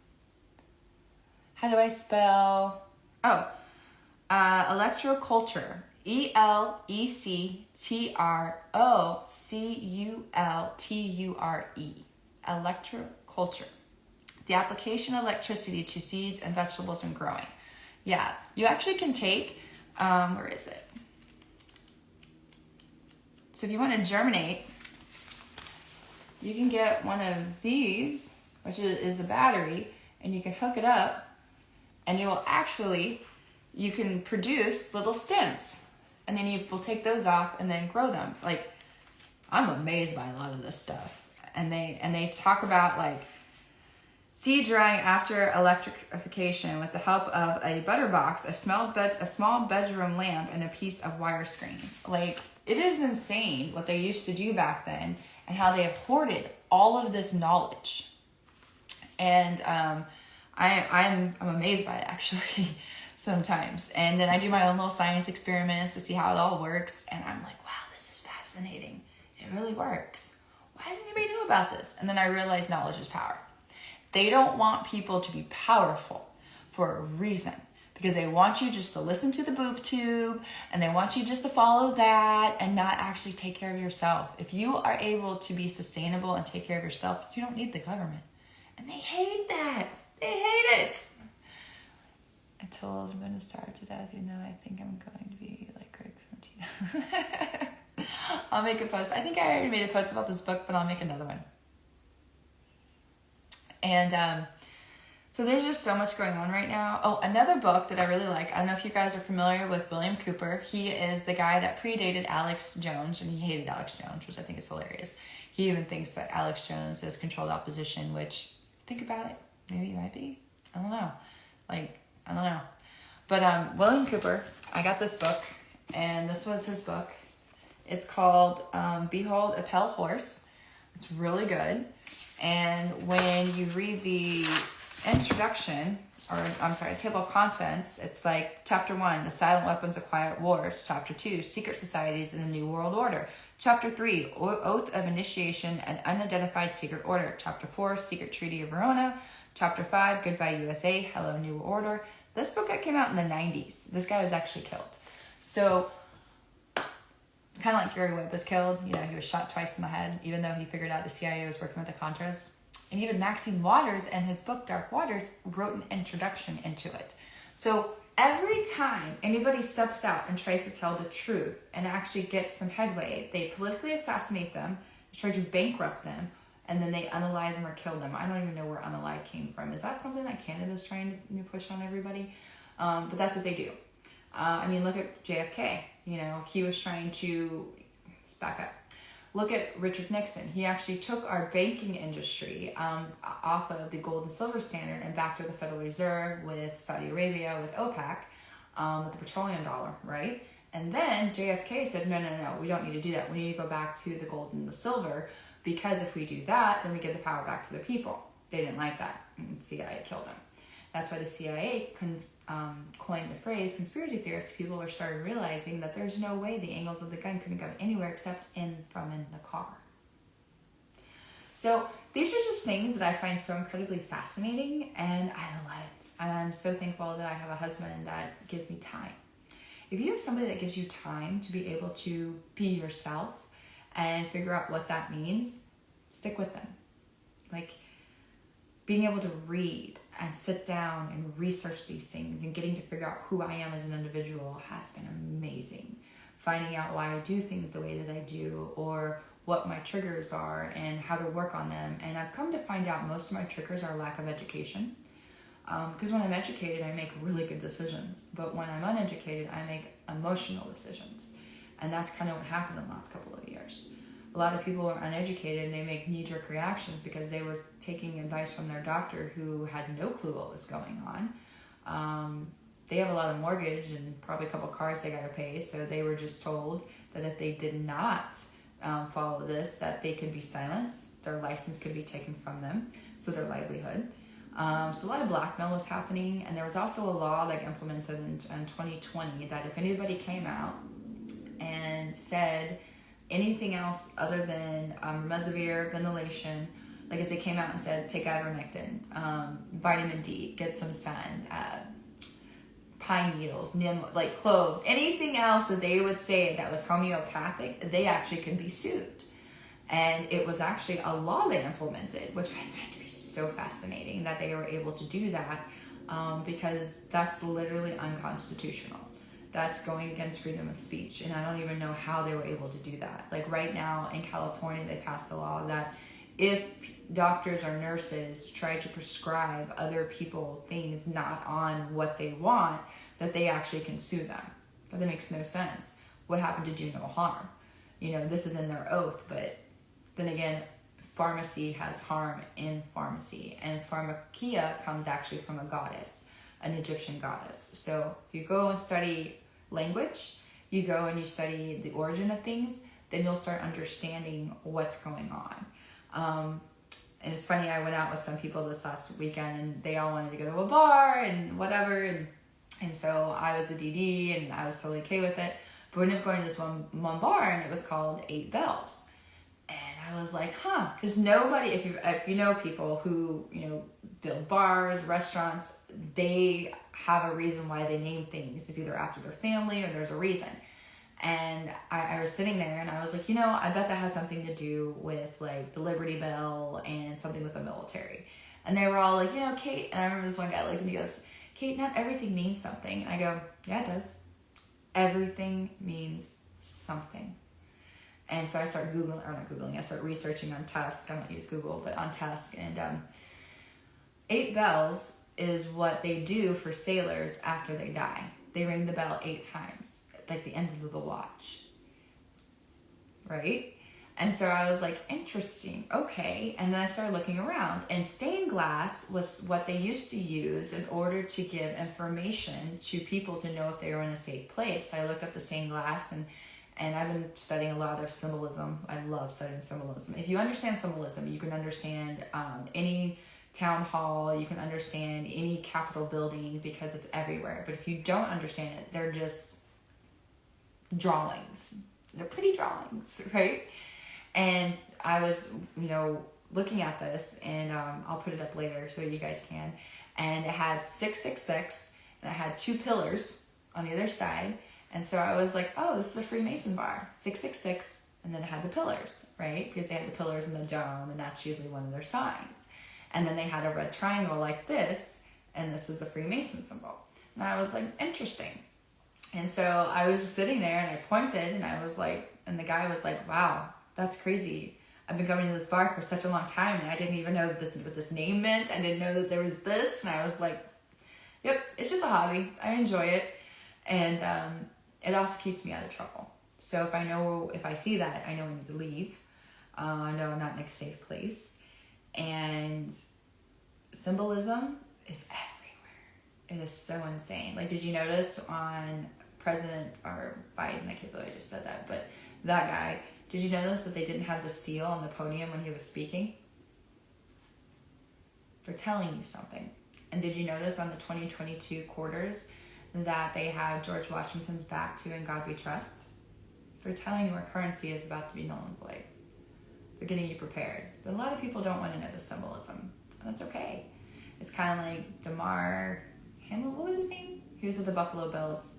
How do I spell? Electroculture. ElectroCulture. Electroculture. The application of electricity to seeds and vegetables and growing. Yeah, you actually can take, where is it? So if you want to germinate, you can get one of these, which is a battery, and you can hook it up, and you can produce little stems. And then you will take those off and then grow them. Like, I'm amazed by a lot of this stuff. And they talk about, like, seed drying after electrification with the help of a butter box, a small bedroom lamp, and a piece of wire screen. Like, it is insane what they used to do back then and how they have hoarded all of this knowledge. And I'm amazed by it, actually. Sometimes. And then I do my own little science experiments to see how it all works. And I'm like, wow, this is fascinating. It really works. Why doesn't anybody know about this? And then I realize knowledge is power. They don't want people to be powerful for a reason. Because they want you just to listen to the boob tube. And they want you just to follow that and not actually take care of yourself. If you are able to be sustainable and take care of yourself, you don't need the government. And they hate that. They hate it. I told I'm going to starve to death, even though I think I'm going to be like Greg from Tina. I'll make a post. I think I already made a post about this book, but I'll make another one. And so there's just so much going on right now. Oh, another book that I really like. I don't know if you guys are familiar with William Cooper. He is the guy that predated Alex Jones, and he hated Alex Jones, which I think is hilarious. He even thinks that Alex Jones is controlled opposition, which, think about it, maybe he might be. I don't know. I don't know. But William Cooper, I got this book, and this was his book. It's called Behold a Pale Horse. It's really good. And when you read the introduction, table of contents, it's like Chapter 1, The Silent Weapons of Quiet Wars. Chapter 2, Secret Societies in the New World Order. Chapter 3, Oath of Initiation and Unidentified Secret Order. Chapter 4, Secret Treaty of Verona. Chapter 5, Goodbye USA, Hello New Order. This book came out in the 90s. This guy was actually killed. So, kind of like Gary Webb was killed. You know, he was shot twice in the head, even though he figured out the CIA was working with the Contras. And even Maxine Waters, in his book, Dark Waters, wrote an introduction into it. So, every time anybody steps out and tries to tell the truth and actually get some headway, they politically assassinate them, they try to bankrupt them, and then they unalive them or kill them. I don't even know where unalive came from. Is that something that Canada's trying to push on everybody? But that's what they do. I mean, look at JFK. You know, he was trying to... Let's back up. Look at Richard Nixon. He actually took our banking industry off of the gold and silver standard and back to the Federal Reserve with Saudi Arabia, with OPEC, with the petroleum dollar, right? And then JFK said, no, we don't need to do that. We need to go back to the gold and the silver, because if we do that, then we give the power back to the people. They didn't like that, and the CIA killed them. That's why the CIA coined the phrase conspiracy theorists. People were started realizing that there's no way the angles of the gun couldn't go anywhere except from in the car. So these are just things that I find so incredibly fascinating, and I love it. And I'm so thankful that I have a husband that gives me time. If you have somebody that gives you time to be able to be yourself and figure out what that means, stick with them. Like, being able to read and sit down and research these things and getting to figure out who I am as an individual has been amazing. Finding out why I do things the way that I do, or what my triggers are and how to work on them. And I've come to find out most of my triggers are lack of education. Because when I'm educated, I make really good decisions. But when I'm uneducated, I make emotional decisions. And that's kind of what happened in the last couple of years. A lot of people are uneducated and they make knee-jerk reactions because they were taking advice from their doctor who had no clue what was going on. They have a lot of mortgage and probably a couple cars they got to pay. So they were just told that if they did not follow this, that they could be silenced. Their license could be taken from them. So their livelihood. So a lot of blackmail was happening, and there was also a law like implemented in 2020 that if anybody came out and said anything else other than remdesivir, ventilation, like if they came out and said take ivermectin, vitamin D, get some sun, pine needles, like cloves, anything else that they would say that was homeopathic, they actually can be sued. And it was actually a law they implemented, which I find to be so fascinating that they were able to do that, because that's literally unconstitutional. That's going against freedom of speech. And I don't even know how they were able to do that. Like right now in California, they passed a law that if doctors or nurses try to prescribe other people things not on what they want, that they actually can sue them. That makes no sense. What happened to do no harm? You know, this is in their oath, but then again, pharmacy has harm in pharmacy, and pharmakia comes actually from a goddess, an Egyptian goddess. So if you go and study language, you go and you study the origin of things, then you'll start understanding what's going on. And it's funny, I went out with some people this last weekend and they all wanted to go to a bar and whatever. And so I was the DD and I was totally okay with it. But we ended up going to this one bar and it was called 8 Bells. And I was like, because nobody, if you know people who, you know, build bars, restaurants, they have a reason why they name things. It's either after their family or there's a reason. And I was sitting there and I was like, you know, I bet that has something to do with like the Liberty Bell and something with the military. And they were all like, you know, Kate, and I remember this one guy looked at me and goes, Kate, not everything means something. And I go, yeah, it does. Everything means something. And so I started I started researching on Tusk. I don't use Google, but on Tusk. And 8 bells is what they do for sailors after they die. They ring the bell 8 times, like the end of the watch. Right? And so I was like, interesting, okay. And then I started looking around, and stained glass was what they used to use in order to give information to people to know if they were in a safe place. So I looked up the stained glass, and I've been studying a lot of symbolism. I love studying symbolism. If you understand symbolism, you can understand any town hall, you can understand any Capitol building because it's everywhere. But if you don't understand it, they're just drawings. They're pretty drawings, right? And I was, you know, looking at this, and I'll put it up later so you guys can. And it had 666, and it had 2 pillars on the other side. And so I was like, oh, this is a Freemason bar, 666, and then it had the pillars, right? Because they had the pillars in the dome, and that's usually one of their signs. And then they had a red triangle like this, and this is the Freemason symbol. And I was like, interesting. And so I was just sitting there, and I pointed, and I was like, and the guy was like, wow, that's crazy. I've been going to this bar for such a long time, and I didn't even know that what this name meant. I didn't know that there was this. And I was like, yep, it's just a hobby. I enjoy it. And it also keeps me out of trouble. So if I see that, I know I need to leave. I know I'm not in a safe place. And symbolism is everywhere. It is so insane. Like, did you notice on President or Biden, I can't believe I just said that, but that guy, did you notice that they didn't have the seal on the podium when he was speaking? They're telling you something. And did you notice on the 2022 quarters that they have George Washington's back to In God We Trust? They're telling you our currency is about to be null and void. They're getting you prepared. But a lot of people don't want to know the symbolism. And that's okay. It's kind of like DeMar Hamlin, what was his name? He was with the Buffalo Bills.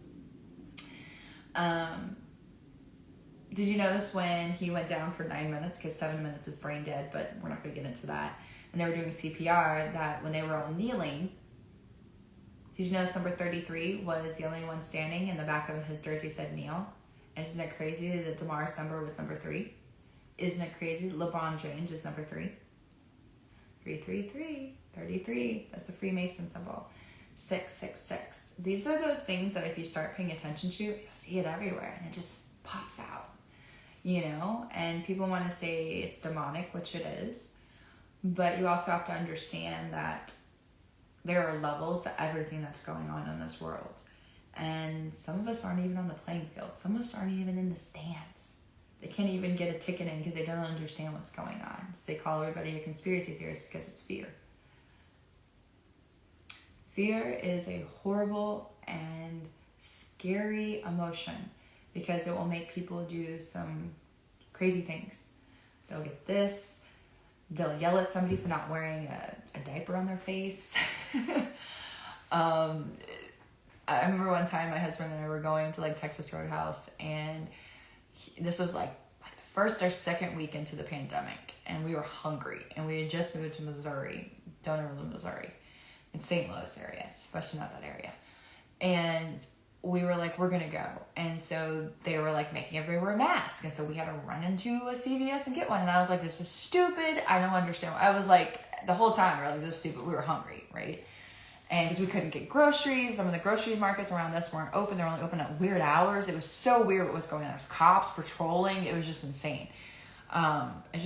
Did you notice when he went down for 9 minutes, because 7 minutes is brain dead, but we're not going to get into that. and they were doing CPR, that when they were all kneeling, did you notice number 33 was the only one standing and the back of his jersey said kneel? And isn't it crazy that DeMar's number was number 3? Isn't it crazy? LeBron James is number 3. 333, 33. That's the Freemason symbol. 666. These are those things that if you start paying attention to, you'll see it everywhere and it just pops out, you know? And people want to say it's demonic, which it is, but you also have to understand that there are levels to everything that's going on in this world. And some of us aren't even on the playing field. Some of us aren't even in the stands. They can't even get a ticket in because they don't understand what's going on. So they call everybody a conspiracy theorist because it's fear. Fear is a horrible and scary emotion because it will make people do some crazy things. They'll get this. They'll yell at somebody for not wearing a diaper on their face. I remember one time my husband and I were going to like Texas Roadhouse, and this was like the first or second week into the pandemic, and we were hungry, and we had just moved to Missouri, Donerville, Missouri, in St. Louis area, especially not that area. And we were like, we're gonna go. And so they were like making everybody wear a mask. And so we had to run into a CVS and get one. And I was like, this is stupid. I don't understand. I was like, the whole time we were like, this is stupid. We were hungry, right? And because we couldn't get groceries. Some of the grocery markets around us weren't open. They were only open at weird hours. It was so weird what was going on. There was cops patrolling. It was just insane. It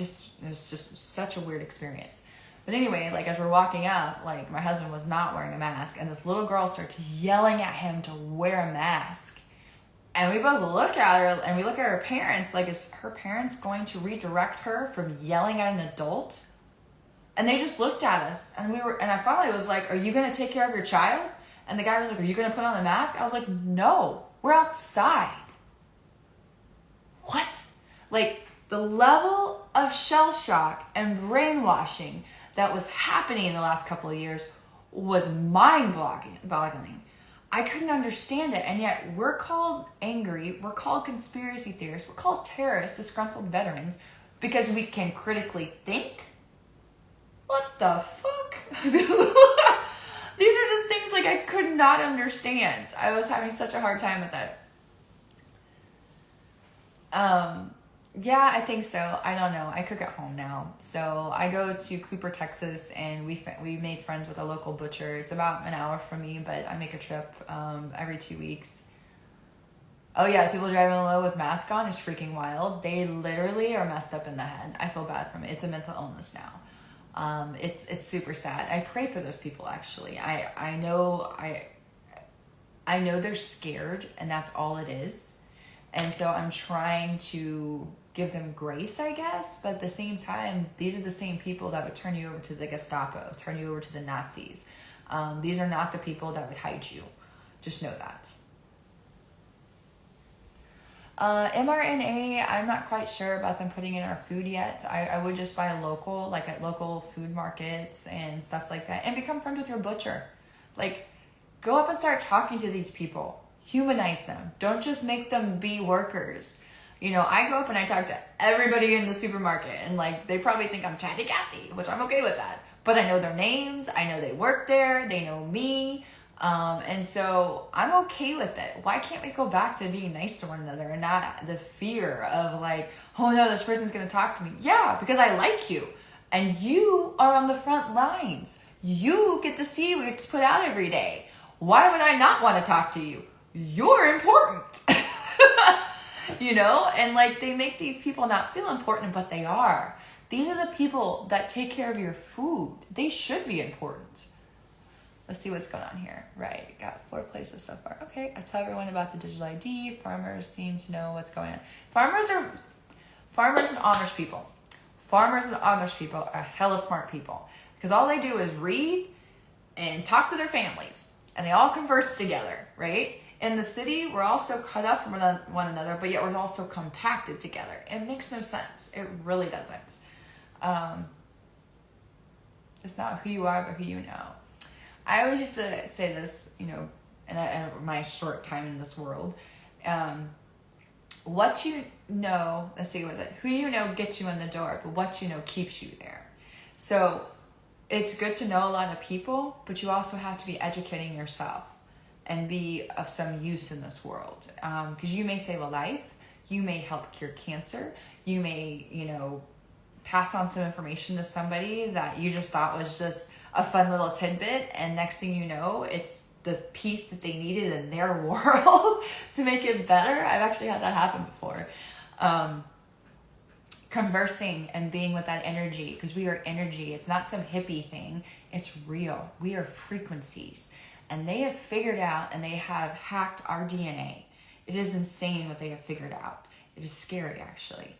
was just such a weird experience. But anyway, like as we're walking up, like my husband was not wearing a mask, and this little girl starts yelling at him to wear a mask. And we both look at her, and we look at her parents, like, is her parents going to redirect her from yelling at an adult? And they just looked at us, and I finally was like, are you going to take care of your child? And the guy was like, are you going to put on a mask? I was like, no, we're outside. What? Like, the level of shell shock and brainwashing that was happening in the last couple of years was mind-boggling. I couldn't understand it, and yet we're called angry, we're called conspiracy theorists, we're called terrorists, disgruntled veterans, because we can critically think? What the fuck? These are just things like I could not understand. I was having such a hard time with that. Yeah, I think so. I don't know. I cook at home now. So I go to Cooper, Texas, and we made friends with a local butcher. It's about an hour from me, but I make a trip every 2 weeks. Oh yeah, the people driving low with masks on is freaking wild. They literally are messed up in the head. I feel bad for them. It's a mental illness now. It's super sad. I pray for those people, actually. I know they're scared, and that's all it is. And so I'm trying to give them grace, I guess. But at the same time, these are the same people that would turn you over to the Gestapo, turn you over to the Nazis. These are not the people that would hide you. Just know that. mRNA, I'm not quite sure about them putting in our food yet. I would just buy local, like at local food markets and stuff like that. And become friends with your butcher. Like, go up and start talking to these people. Humanize them. Don't just make them be workers. You know, I go up and I talk to everybody in the supermarket, and like they probably think I'm Chatty Cathy, which I'm okay with that. But I know their names. I know they work there. They know me. And so I'm okay with it. Why can't we go back to being nice to one another and not the fear of like, oh no, this person's going to talk to me. Yeah, because I like you. And you are on the front lines. You get to see what's put out every day. Why would I not want to talk to you? You're important. You know? And like they make these people not feel important, but they are. These are the people that take care of your food. They should be important. Let's see what's going on here. Right, got 4 places so far. Okay, I tell everyone about the digital ID. Farmers seem to know what's going on. Farmers and Amish people. Farmers and Amish people are hella smart people. Because all they do is read and talk to their families. And they all converse together, right? In the city, we're also cut off from one another, but yet we're also compacted together. It makes no sense. It really doesn't. It's not who you are, but who you know. I always used to say this, you know, in my short time in this world. What you know, let's see, was it? Who you know gets you in the door, but what you know keeps you there. So it's good to know a lot of people, but you also have to be educating yourself and be of some use in this world. Because you may save a life, you may help cure cancer, you may, pass on some information to somebody that you just thought was just a fun little tidbit, and next thing you know, it's the piece that they needed in their world to make it better. I've actually had that happen before. Conversing and being with that energy, because we are energy. It's not some hippie thing. It's real. We are frequencies. And they have figured out and they have hacked our DNA. It is insane what they have figured out. It is scary, actually.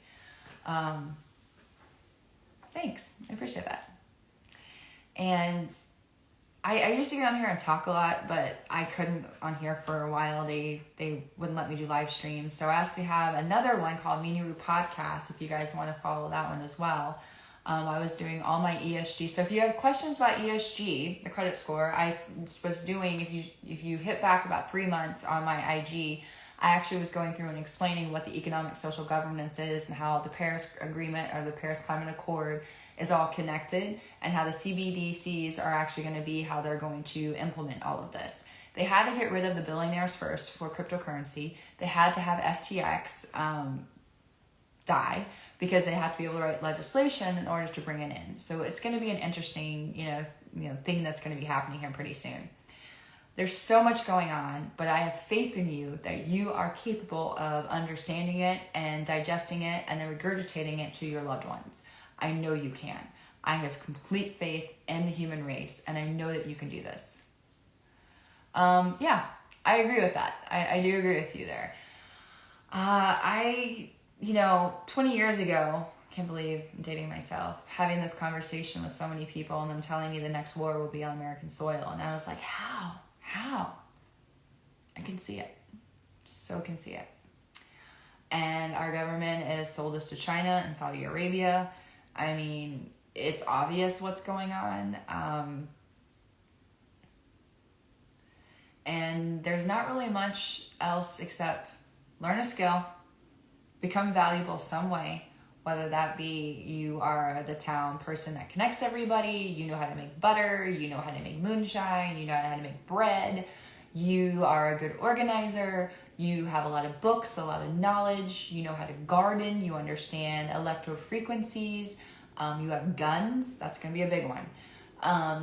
Thanks. I appreciate that. And I used to get on here and talk a lot, but I couldn't on here for a while. They wouldn't let me do live streams. So I actually have another one called Meanie Roo Podcast, if you guys want to follow that one as well. I was doing all my ESG. So if you have questions about ESG, the credit score, I was doing, if you hit back about 3 months on my IG, I actually was going through and explaining what the economic social governance is and how the Paris Agreement or the Paris Climate Accord is all connected, and how the CBDCs are actually going to be how they're going to implement all of this. They had to get rid of the billionaires first for cryptocurrency. They had to have FTX die because they have to be able to write legislation in order to bring it in. So it's going to be an interesting, thing that's going to be happening here pretty soon. There's so much going on, but I have faith in you that you are capable of understanding it and digesting it and then regurgitating it to your loved ones. I know you can. I have complete faith in the human race, and I know that you can do this. I agree with that. I do agree with you there. 20 years ago, I can't believe I'm dating myself, having this conversation with so many people and them telling me the next war will be on American soil. And I was like, how? I can see it. So can see it. And our government has sold us to China and Saudi Arabia. I mean, it's obvious what's going on. And there's not really much else except learn a skill, become valuable some way, whether that be you are the town person that connects everybody, you know how to make butter, you know how to make moonshine, you know how to make bread, you are a good organizer, you have a lot of books, a lot of knowledge, you know how to garden, you understand electro-frequencies, you have guns, that's going to be a big one.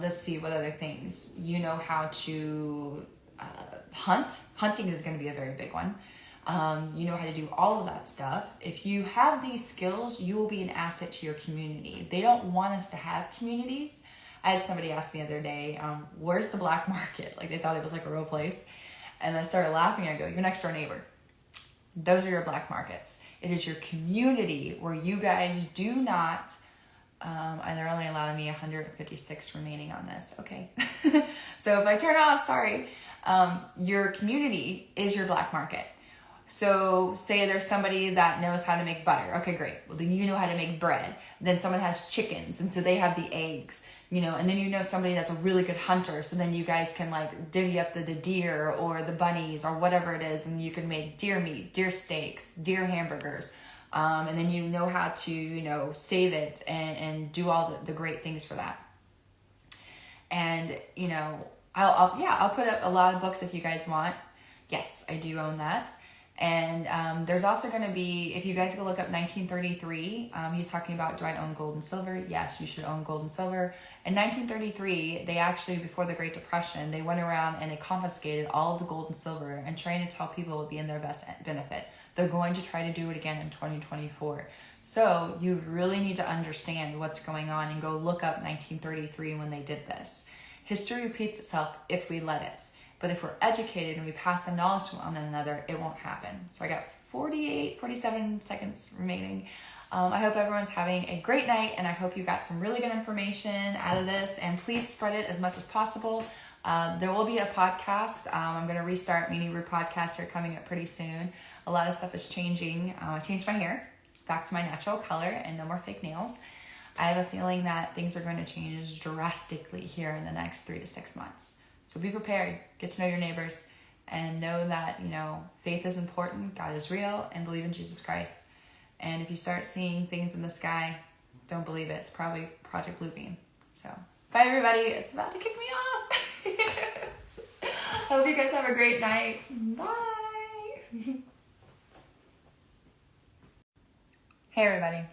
Let's see, what other things? You know how to hunt. Hunting is going to be a very big one. You know how to do all of that stuff. If you have these skills, you will be an asset to your community. They don't want us to have communities. I had somebody ask me the other day, where's the black market? Like, they thought it was like a real place. And I started laughing. I go, your next door neighbor. Those are your black markets. It is your community where you guys do not, and they're only allowing me 156 remaining on this. Okay. So if I turn off, sorry. Your community is your black market. So say there's somebody that knows how to make butter. Okay, great. Well, then you know how to make bread. Then someone has chickens, and so they have the eggs, and then you know somebody that's a really good hunter. So then you guys can like divvy up the deer or the bunnies or whatever it is, and you can make deer meat, deer steaks, deer hamburgers. And then you know how to, save it and do all the great things for that. And, I'll put up a lot of books if you guys want. Yes, I do own that. And there's also going to be, if you guys go look up 1933, he's talking about, do I own gold and silver? Yes, you should own gold and silver. In 1933, they actually, before the Great Depression, they went around and they confiscated all of the gold and silver and trying to tell people it would be in their best benefit. They're going to try to do it again in 2024. So you really need to understand what's going on and go look up 1933 when they did this. History repeats itself if we let it. But if we're educated and we pass the knowledge to one another, it won't happen. So I got 47 seconds remaining. I hope everyone's having a great night, and I hope you got some really good information out of this. And please spread it as much as possible. There will be a podcast. I'm going to restart Meanie Roo Podcast here coming up pretty soon. A lot of stuff is changing. I changed my hair back to my natural color and no more fake nails. I have a feeling that things are going to change drastically here in the next 3 to 6 months. So be prepared, get to know your neighbors, and know that, faith is important, God is real, and believe in Jesus Christ. And if you start seeing things in the sky, don't believe it. It's probably Project Bluebeam. So Bye, everybody. It's about to kick me off. Hope you guys have a great night. Bye. Hey, everybody.